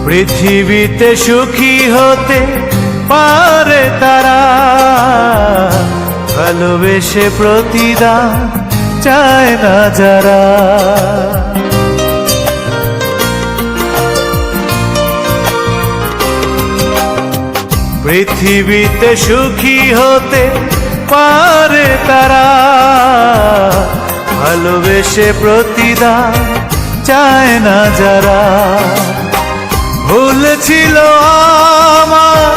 পৃথিবীতে সুখী হতে পারে তারা, ভালোবেসে প্রতিদান চায় না যারা। পৃথিবীতে সুখী হতে পারে তারা, ভালোবেসে প্রতিদান চায় না যারা। ভুল ছিল আমার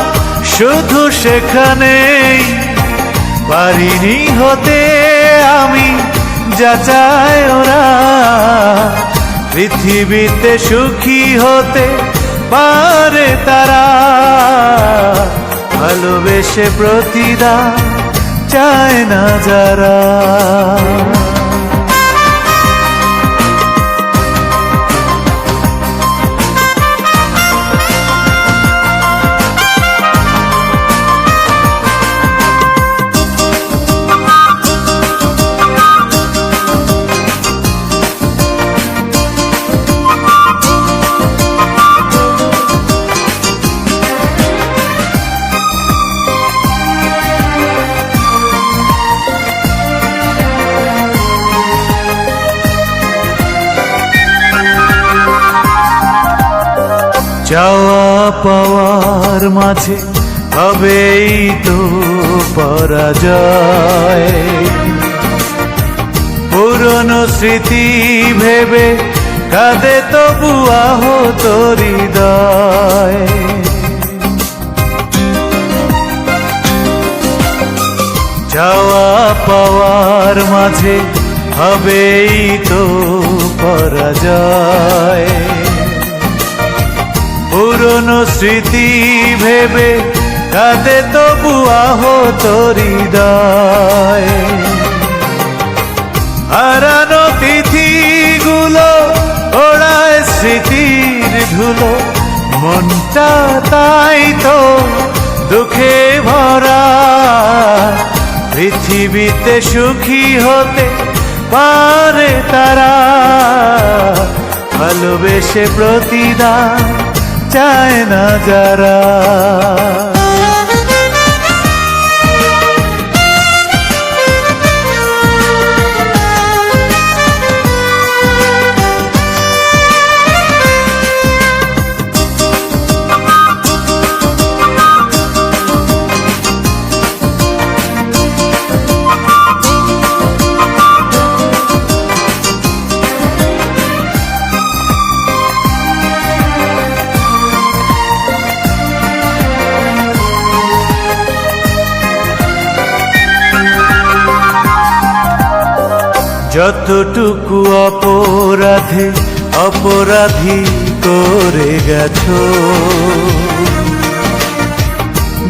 শুধু সেখানেই, পারিনি হতে আমি যা চায় ওরা। পৃথিবীতে সুখী হতে পারে তারা, ভালোবেসে প্রতিদান চায় না যারা। চাওয়া পাওয়ার মাঝে হবেই তো পরাজয়, পুরনো স্মৃতি ভেবে কাঁদে তবু আহত হৃদয়। চাওয়া পাওয়ার মাঝে হবেই তো পরাজয়, পুরনো স্মৃতি ভেবে কাঁদে তবু আহত হৃদয়। হারানো তিথিগুলো ওড়ায় স্মৃতির ধুলো, মনটা তাই তো দুঃখে ভরা। পৃথিবীতে সুখী হতে পারে তারা, ভালোবেসে প্রতিদান চায় না যারা। যতটুকু অপরাধে অপরাধী করে গেছো,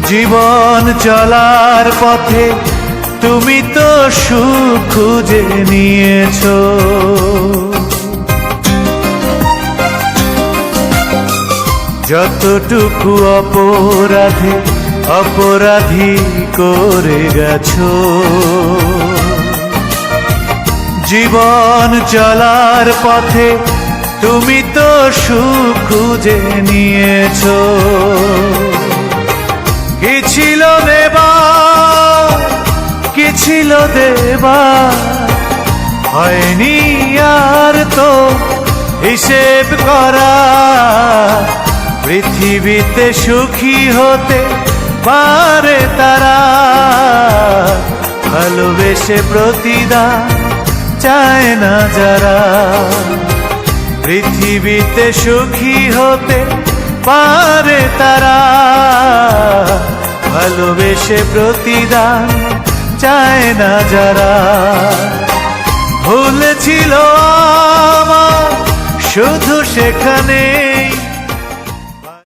জীবন চলার পথে তুমি তো সুখ খুঁজে নিয়েছো। যতটুকু অপরাধে অপরাধী করে গেছো, জীবন চলার পথে তুমি তো সুখ খুঁজে নিয়েছো। কি ছিল দেবা কি ছিল দেবা, হয়নি আর তো হিসেব করা। পৃথিবীতে সুখী হতে পারে তারা, ভালোবেসে প্রতিদান চায় না যারা। পৃথিবীতে সুখী হতে পারে তারা, ভালোবেসে প্রতিদান চায় না যারা। ভুল ছিল আমার শুধু সেখানে,